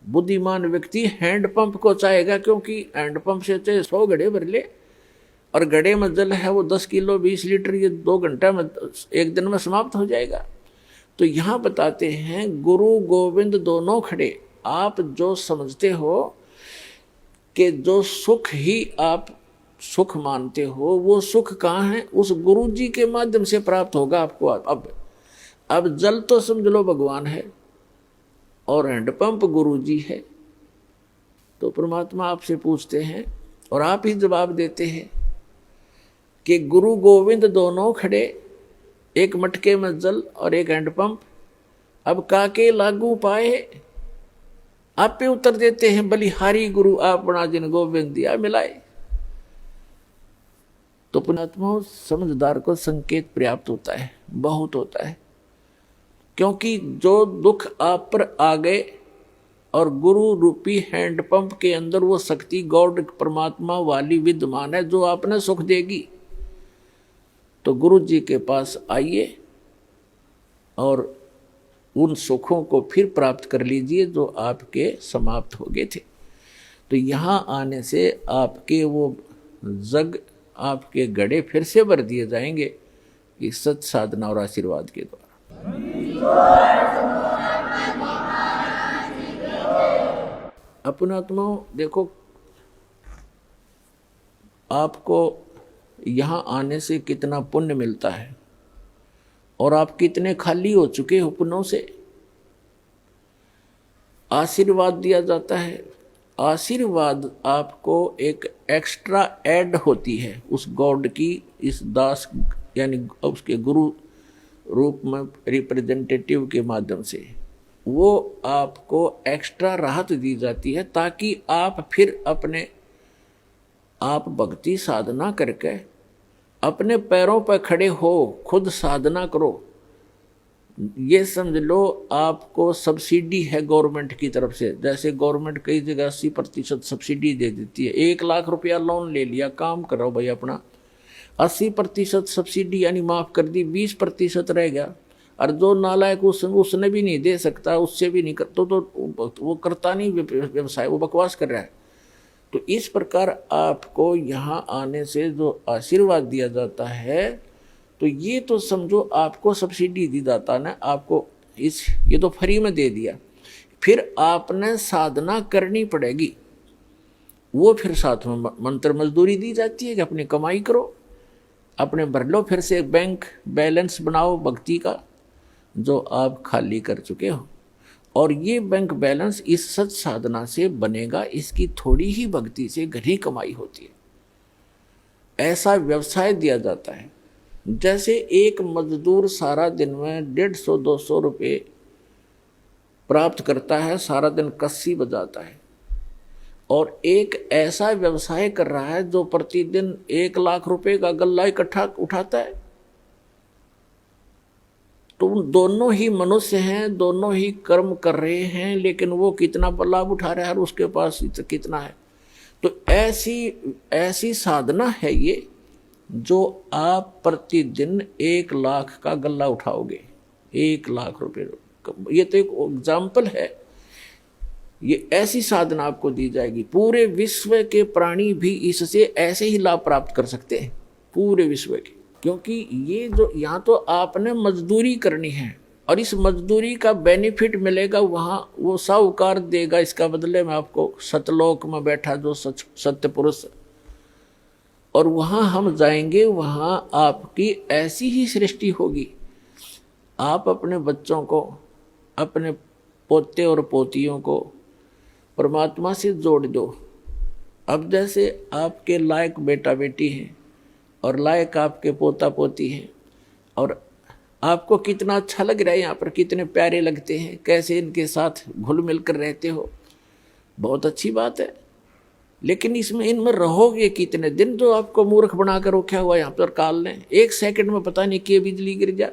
बुद्धिमान व्यक्ति हैंडपंप को चाहेगा, क्योंकि हैंडपंप से चाहे 100 घड़े भर ले, और घड़े में जल है वो 10 किलो 20 लीटर, ये 2 घंटा में 1 दिन में समाप्त हो जाएगा। तो यहाँ बताते हैं गुरु गोविंद दोनों खड़े। आप जो समझते हो कि जो सुख ही आप सुख मानते हो, वो सुख कहाँ है? उस गुरु जी के माध्यम से प्राप्त होगा आपको। अब जल तो समझ लो भगवान है और हैंडपंप गुरु जी है। तो परमात्मा आपसे पूछते हैं और आप ही जवाब देते हैं कि गुरु गोविंद दोनों खड़े, एक मटके में जल और एक हैंडपंप, अब काके लागू पाए। आप पे उत्तर देते हैं बलिहारी गुरु आपना जिन गोविंद दिया मिलाए। तो पुण्यात्मा समझदार को संकेत पर्याप्त होता है, बहुत होता है, क्योंकि जो दुख आप पर आ गए और गुरु रूपी हैंडपंप के अंदर वो शक्ति गॉड परमात्मा वाली विद्यमान है जो आपने सुख देगी। तो गुरु जी के पास आइए और उन सुखों को फिर प्राप्त कर लीजिए जो आपके समाप्त हो गए थे। तो यहाँ आने से आपके वो जग, आपके गड़े फिर से भर दिए जाएंगे इस सत साधना और आशीर्वाद के द्वारा। अपनात्माओं देखो, आपको यहाँ आने से कितना पुण्य मिलता है और आप कितने खाली हो चुके हो पुण्यों से। आशीर्वाद दिया जाता है, आशीर्वाद आपको एक एक्स्ट्रा ऐड होती है उस गॉड की, इस दास यानी उसके गुरु रूप में रिप्रेजेंटेटिव के माध्यम से वो आपको एक्स्ट्रा राहत दी जाती है, ताकि आप फिर अपने आप भक्ति साधना करके अपने पैरों पर खड़े हो, खुद साधना करो। ये समझ लो आपको सब्सिडी है गवर्नमेंट की तरफ से। जैसे गवर्नमेंट कई जगह 80% सब्सिडी दे देती है। 1 लाख रुपया लोन ले लिया, काम करो भाई अपना, 80% सब्सिडी यानी माफ़ कर दी, 20% रह गया। और जो नालायक उसने भी नहीं दे सकता, उससे भी नहीं कर तो वो करता नहीं व्यवसाय, वो बकवास कर रहा है। तो इस प्रकार आपको यहाँ आने से जो आशीर्वाद दिया जाता है, तो ये तो समझो आपको सब्सिडी दी जाता ना, आपको ये तो फ्री में दे दिया। फिर आपने साधना करनी पड़ेगी, वो फिर साथ में मंत्र मजदूरी दी जाती है कि अपनी कमाई करो, अपने भर लो, फिर से बैंक बैलेंस बनाओ भक्ति का जो आप खाली कर चुके हो। और ये बैंक बैलेंस इस सच साधना से बनेगा, इसकी थोड़ी ही भक्ति से घनी कमाई होती है। ऐसा व्यवसाय दिया जाता है। जैसे एक मजदूर सारा दिन में 150-200 रुपये प्राप्त करता है, सारा दिन कस्सी बजाता है, और एक ऐसा व्यवसाय कर रहा है जो प्रतिदिन 1 लाख रुपए का गल्ला इकट्ठा उठाता है। तो दोनों ही मनुष्य हैं, दोनों ही कर्म कर रहे हैं, लेकिन वो कितना लाभ उठा रहा है और उसके पास कितना है। तो ऐसी साधना है ये, जो आप प्रतिदिन 1 लाख का गल्ला उठाओगे, 1 लाख रुपए। ये तो एक एग्जाम्पल है। ये ऐसी साधना आपको दी जाएगी। पूरे विश्व के प्राणी भी इससे ऐसे ही लाभ प्राप्त कर सकते हैं, पूरे विश्व के। क्योंकि ये जो यहाँ तो आपने मजदूरी करनी है और इस मजदूरी का बेनिफिट मिलेगा वहाँ, वो साहूकार देगा इसका बदले में आपको, सतलोक में बैठा जो सत्य पुरुष। और वहाँ हम जाएंगे, वहाँ आपकी ऐसी ही सृष्टि होगी। आप अपने बच्चों को, अपने पोते और पोतियों को परमात्मा से जोड़ दो। अब जैसे आपके लायक बेटा बेटी हैं और लायक आपके पोता पोती हैं, और आपको कितना अच्छा लग रहा है, यहाँ पर कितने प्यारे लगते हैं, कैसे इनके साथ घुल मिल कर रहते हो, बहुत अच्छी बात है। लेकिन इनमें रहोगे कितने दिन? जो आपको मूर्ख बना कर रखा हुआ यहाँ पर काल ने, 1 सेकंड में पता नहीं कि बिजली गिर जा।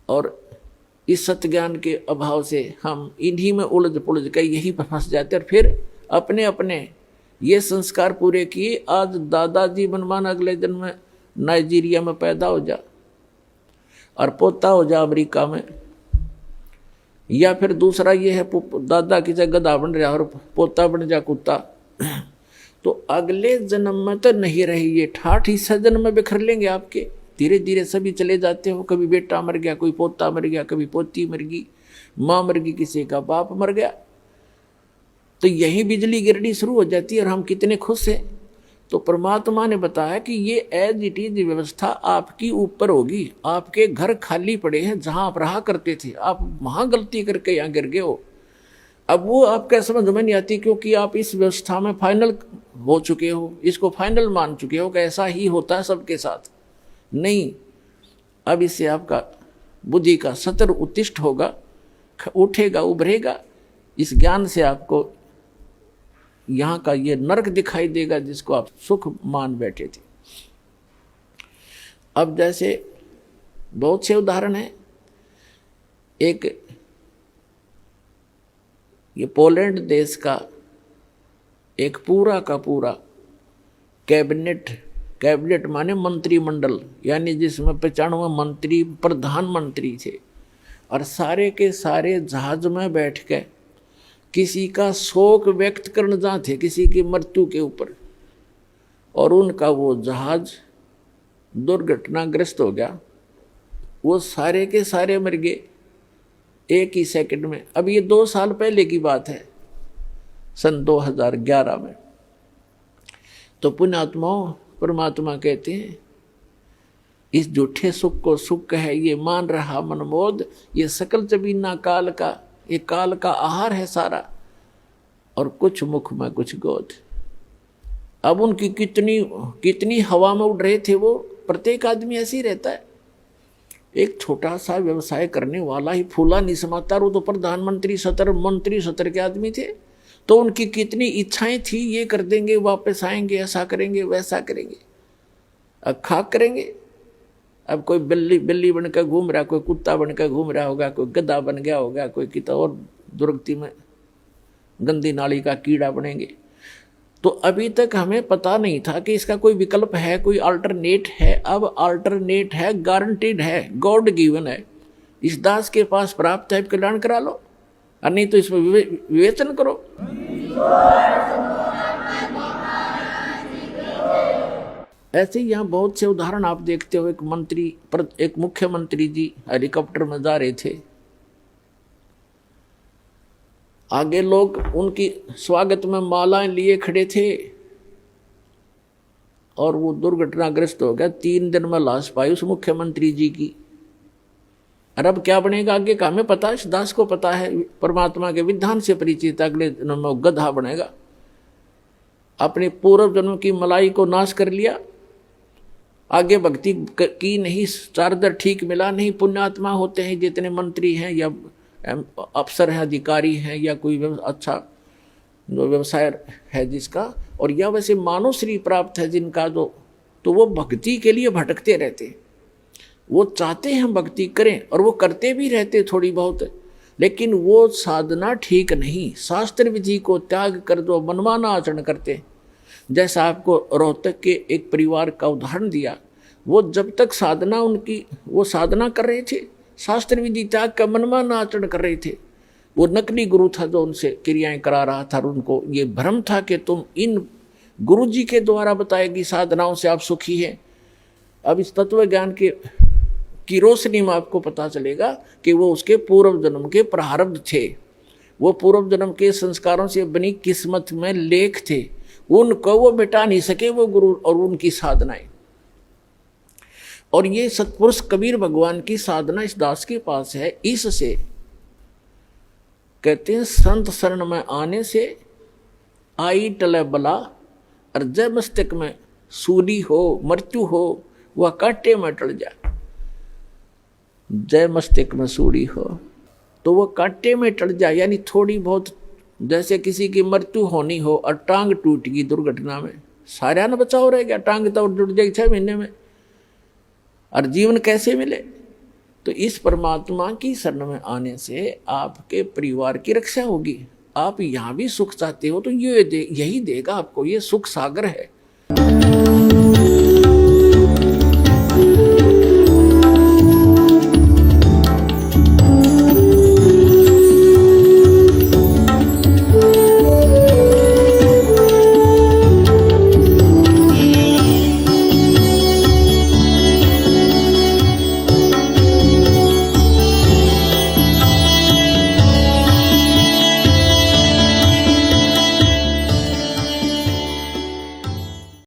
और इस सत्य ज्ञान के अभाव से हम इन्हीं में उलझ पुलझ कर यहीं पर फंस जाते, और फिर अपने अपने ये संस्कार पूरे किए। आज दादाजी मनमान अगले जन्म में नाइजीरिया में पैदा हो जा और पोता हो जा अमेरिका में, या फिर दूसरा ये है दादा की जगह गधा बन रहा और पोता बन जा कुत्ता, तो अगले जन्म में तो नहीं रही, ये 68 हिस्सा जन्म में बिखर लेंगे आपके। धीरे धीरे सभी चले जाते हो, कभी बेटा मर गया, कोई पोता मर गया, कभी पोती मर गई, माँ मर गई, किसी का बाप मर गया, तो यही बिजली गिरनी शुरू हो जाती है और हम कितने खुश हैं। तो परमात्मा ने बताया कि ये एज इट इज व्यवस्था आपकी ऊपर होगी। आपके घर खाली पड़े हैं जहां आप रहा करते थे, आप वहां गलती करके यहाँ गिर गए हो। अब वो आपका समझ में नहीं आती, क्योंकि आप इस व्यवस्था में फाइनल हो चुके हो, इसको फाइनल मान चुके हो कि ऐसा ही होता है सबके साथ। नहीं, अब इससे आपका बुद्धि का सतर उत्तिष्ठ होगा, उठेगा, उभरेगा। इस ज्ञान से आपको यहाँ का ये नरक दिखाई देगा जिसको आप सुख मान बैठे थे। अब जैसे बहुत से उदाहरण हैं। एक ये पोलैंड देश का एक पूरा का पूरा कैबिनेट माने मंत्रिमंडल, यानी जिसमें 95 मंत्री प्रधानमंत्री थे, और सारे के सारे जहाज में बैठ के किसी का शोक व्यक्त करने जाते, किसी की मृत्यु के ऊपर, और उनका वो जहाज दुर्घटनाग्रस्त हो गया। वो सारे के सारे मर गए एक ही सेकंड में। अब ये 2 साल पहले की बात है, सन 2011 में। तो पुण्यात्माओं, परमात्मा कहते हैं इस झूठे सुख को सुख है ये मान रहा मनमोद, ये सकल जबीना काल का, ये काल का आहार है सारा, और कुछ मुख में कुछ गोद। अब उनकी कितनी हवा में उड़ रहे थे वो। प्रत्येक आदमी ऐसे ही रहता है। एक छोटा सा व्यवसाय करने वाला ही फूला नहीं समाता, वो तो प्रधानमंत्री सतर मंत्री सतर के आदमी थे। तो उनकी कितनी इच्छाएं थी, ये कर देंगे, वापस आएंगे, ऐसा करेंगे, वैसा करेंगे। अब खाक करेंगे। अब कोई बिल्ली बनकर घूम रहा, कोई कुत्ता बनकर घूम रहा होगा, कोई गधा बन गया होगा, कोई कितना और दुर्गति में गंदी नाली का कीड़ा बनेंगे। तो अभी तक हमें पता नहीं था कि इसका कोई विकल्प है, कोई अल्टरनेट है। अब अल्टरनेट है, गारंटीड है, गॉड गिवन है। इस दास के पास प्राप्त है, कल्याण करा लो, और नहीं तो इसमें विवेचन करो। ऐसे ही यहाँ बहुत से उदाहरण आप देखते हो। एक मुख्यमंत्री जी हेलीकॉप्टर में जा रहे थे, आगे लोग उनकी स्वागत में मालाएं लिए खड़े थे, और वो दुर्घटनाग्रस्त हो गया। 3 दिन में लाश पाई उस मुख्यमंत्री जी की। और अब क्या बनेगा आगे का हमें पता है, इस दास को पता है, परमात्मा के विधान से परिचित। अगले जन्म में गधा बनेगा। अपने पूर्व जन्म की मलाई को नाश कर लिया, आगे भक्ति की नहीं, चार्जर ठीक मिला नहीं। पुण्यात्मा होते हैं जितने मंत्री हैं या अफसर हैं, अधिकारी हैं, या कोई अच्छा जो व्यवसाय है जिसका, और या वैसे मानव श्री प्राप्त है जिनका, तो वो भक्ति के लिए भटकते रहते। वो चाहते हैं भक्ति करें और वो करते भी रहते थोड़ी बहुत, लेकिन वो साधना ठीक नहीं। शास्त्र विधि को त्याग कर दो, मनमाना आचरण करते। जैसा आपको रोहतक के एक परिवार का उदाहरण दिया, वो जब तक साधना उनकी, वो साधना कर रहे थे, शास्त्र विधि त्याग का मनमाना आचरण कर रहे थे। वो नकली गुरु था जो उनसे क्रियाएं करा रहा था, और उनको ये भ्रम था कि तुम इन गुरु जी के द्वारा बताएगी साधनाओं से आप सुखी हैं। अब इस तत्व ज्ञान की रोशनी में आपको पता चलेगा कि वो उसके पूर्व जन्म के प्रारब्ध थे, वो पूर्व जन्म के संस्कारों से बनी किस्मत में लेख थे। उनको वो मिटा नहीं सके, वो गुरु और उनकी साधनाएं। और ये सतपुरुष कबीर भगवान की साधना इस दास के पास है। इससे कहते हैं संत शरण में आने से आई टले बला, और जय मस्तक में सूली हो, मृत्यु हो, वह कांटे में टल जाए। जय मस्तक में सूली हो तो वह कांटे में टल जाए, यानी थोड़ी बहुत, जैसे किसी की मृत्यु होनी हो और टांग टूट गई दुर्घटना में, सारा न बचाव रह गया, टांग तो टूट जाएगी 6 महीने में, और जीवन कैसे मिले। तो इस परमात्मा की शरण में आने से आपके परिवार की रक्षा होगी। आप यहाँ भी सुख चाहते हो तो यही देगा आपको, ये सुख सागर है।